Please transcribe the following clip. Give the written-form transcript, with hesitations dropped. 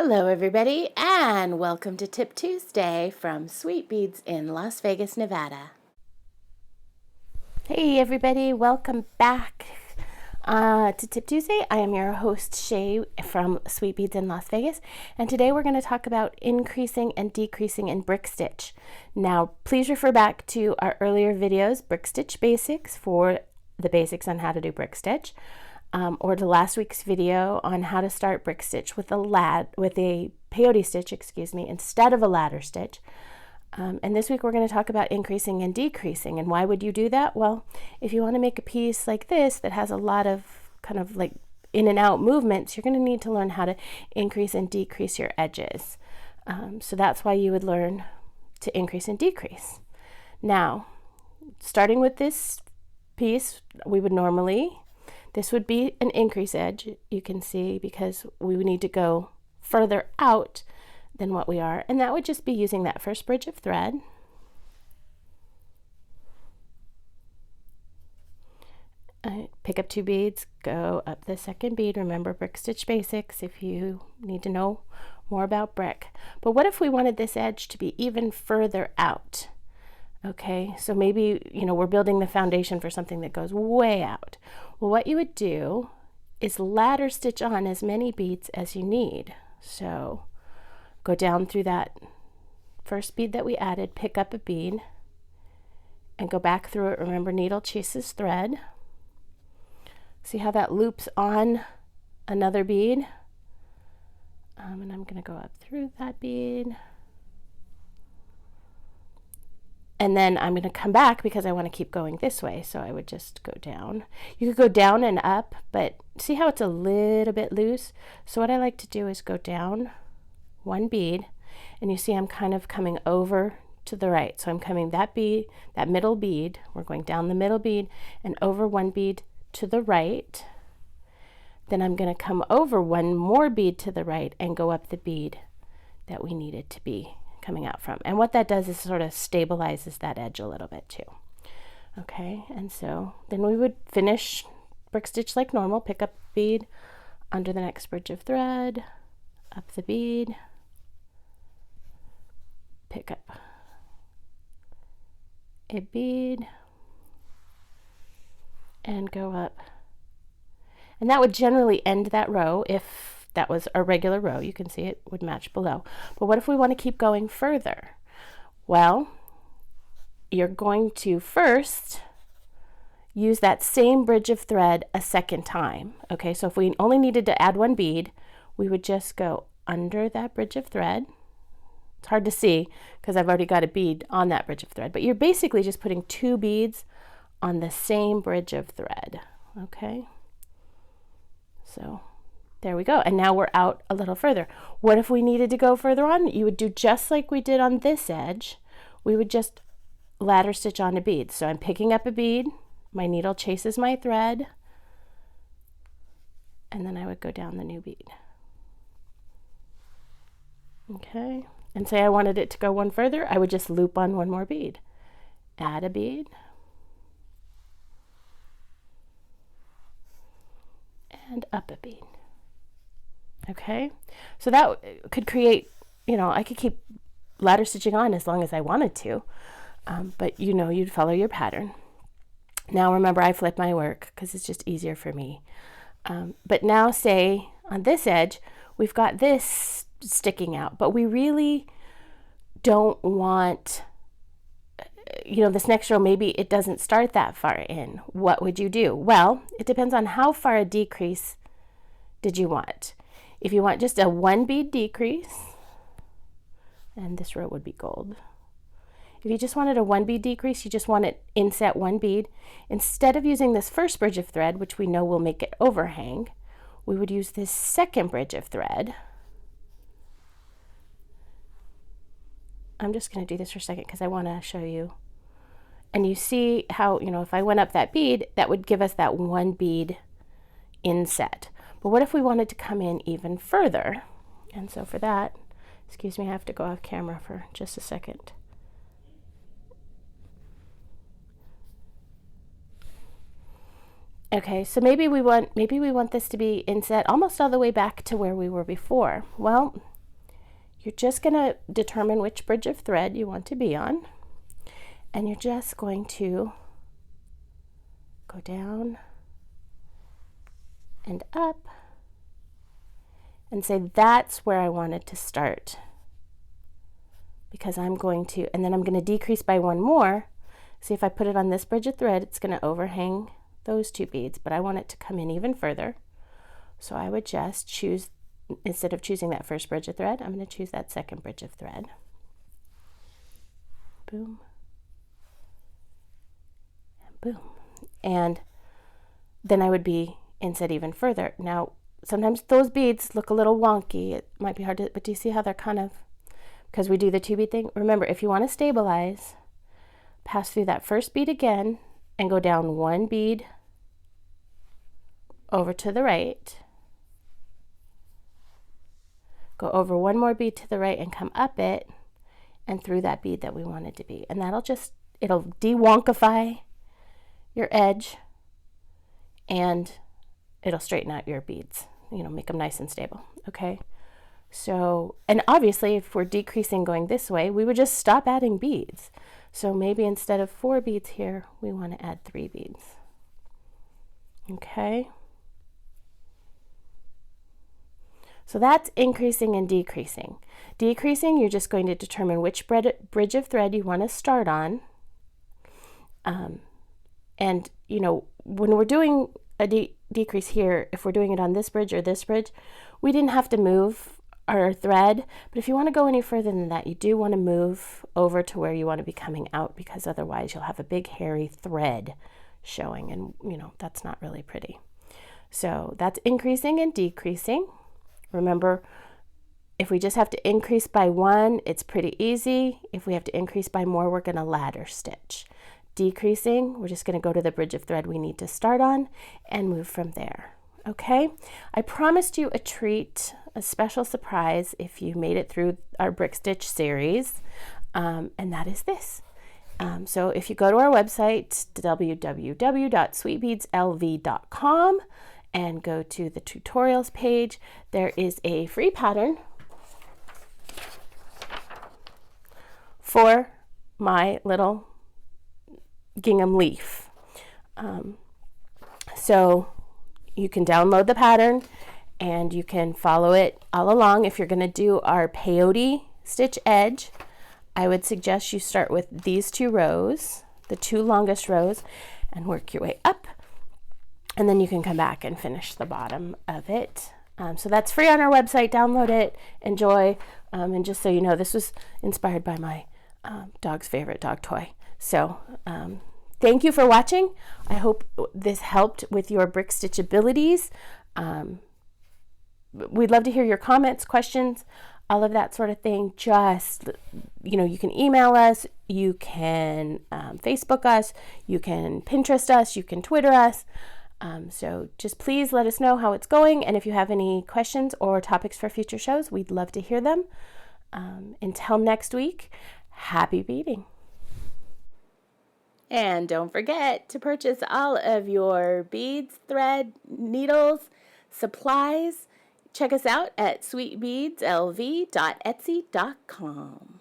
Hello everybody, and welcome to Tip Tuesday from Sweet Beads in Las Vegas, Nevada. Hey everybody, welcome back to Tip Tuesday. I am your host Shae from Sweet Beads in Las Vegas, and today we're going to talk about increasing and decreasing in brick stitch. Now please refer back to our earlier videos, Brick Stitch Basics, for the basics on how to do brick stitch. Or to last week's video on how to start brick stitch with a peyote stitch, instead of a ladder stitch. And this week we're going to talk about increasing and decreasing. And why would you do that? Well, if you want to make a piece like this that has a lot of kind of like in and out movements, you're going to need to learn how to increase and decrease your edges. So that's why you would learn to increase and decrease. Now, starting with this piece, this would be an increase edge, you can see, because we would need to go further out than what we are. And that would just be using that first bridge of thread. Pick up 2 beads, go up the second bead. Remember Brick Stitch Basics if you need to know more about brick. But what if we wanted this edge to be even further out? Okay, so maybe, we're building the foundation for something that goes way out. Well, what you would do is ladder stitch on as many beads as you need. So go down through that first bead that we added, pick up a bead, and go back through it. Remember, needle chases thread. See how that loops on another bead? And I'm going to go up through that bead. And then I'm going to come back because I want to keep going this way. So I would just go down. You could go down and up, but see how it's a little bit loose? So what I like to do is go down 1 bead, and you see I'm kind of coming over to the right. So I'm coming that middle bead, we're going down the middle bead and over 1 bead to the right. Then I'm going to come over 1 more bead to the right and go up the bead that we needed to be coming out from. And what that does is sort of stabilizes that edge a little bit too. Okay, and so then we would finish brick stitch like normal, pick up a bead under the next bridge of thread, up the bead, pick up a bead, and go up. And that would generally end that row. If that was a regular row, you can see it would match below. But what if we want to keep going further? Well, you're going to first use that same bridge of thread a second time. Okay, so if we only needed to add 1 bead, we would just go under that bridge of thread. It's hard to see because I've already got a bead on that bridge of thread, but you're basically just putting 2 beads on the same bridge of thread. Okay, so there we go. And now we're out a little further. What if we needed to go further on? You would do just like we did on this edge. We would just ladder stitch on a bead. So I'm picking up a bead, my needle chases my thread, and then I would go down the new bead. Okay, and say I wanted it to go 1 further, I would just loop on 1 more bead. Add a bead, and up a bead. Okay, so that could create, I could keep ladder stitching on as long as I wanted to, but you'd follow your pattern. Now remember, I flip my work because it's just easier for me. But now say on this edge, we've got this sticking out, but we really don't want, this next row, maybe it doesn't start that far in. What would you do? Well, it depends on how far a decrease did you want. If you want just a 1 bead decrease, and this row would be gold. If you just wanted a 1 bead decrease, you just want it inset 1 bead. Instead of using this first bridge of thread, which we know will make it overhang, we would use this second bridge of thread. I'm just going to do this for a second because I want to show you. And you see how, if I went up that bead, that would give us that 1 bead inset. But what if we wanted to come in even further? And so for that, excuse me, I have to go off camera for just a second. Okay, so maybe we want this to be inset almost all the way back to where we were before. Well, you're just going to determine which bridge of thread you want to be on, and you're just going to go down and up and say that's where I wanted to start, because I'm going to, and then I'm going to decrease by one more. See, if I put it on this bridge of thread, it's going to overhang those two beads, but I want it to come in even further. So I would just choose, instead of choosing that first bridge of thread, I'm going to choose that second bridge of thread. Boom. And boom. And then I would be inset even further. Now, sometimes those beads look a little wonky. It might be hard to, but do you see how they're kind of, because we do the 2-bead thing? Remember, if you want to stabilize, pass through that first bead again and go down 1 bead over to the right. Go over 1 more bead to the right and come up it and through that bead that we wanted to be. And that'll just, it'll de-wonkify your edge, and it'll straighten out your beads, make them nice and stable, okay? So, and obviously if we're decreasing going this way, we would just stop adding beads. So maybe instead of 4 beads here, we want to add 3 beads, okay? So that's increasing and decreasing. Decreasing, you're just going to determine which bridge of thread you want to start on. And, when we're doing a decrease here, if we're doing it on this bridge or this bridge, we didn't have to move our thread. But if you want to go any further than that, you do want to move over to where you want to be coming out, because otherwise you'll have a big hairy thread showing, and, that's not really pretty. So that's increasing and decreasing. Remember, if we just have to increase by 1, it's pretty easy. If we have to increase by more, we're going to ladder stitch. Decreasing, we're just going to go to the bridge of thread we need to start on and move from there. Okay, I promised you a treat, a special surprise if you made it through our brick stitch series, and that is this. So if you go to our website, www.sweetbeadslv.com, and go to the tutorials page, there is a free pattern for my little gingham leaf. So you can download the pattern and you can follow it all along. If you're going to do our peyote stitch edge, I would suggest you start with these 2 rows, the 2 longest rows, and work your way up. And then you can come back and finish the bottom of it. So that's free on our website. Download it, enjoy. And just so you know, this was inspired by my dog's favorite dog toy. So thank you for watching. I hope this helped with your brick stitch abilities. We'd love to hear your comments, questions, all of that sort of thing. Just, you can email us, you can Facebook us, you can Pinterest us, you can Twitter us. So just please let us know how it's going. And if you have any questions or topics for future shows, we'd love to hear them. Until next week, happy beading. And don't forget to purchase all of your beads, thread, needles, supplies. Check us out at sweetbeadslv.etsy.com.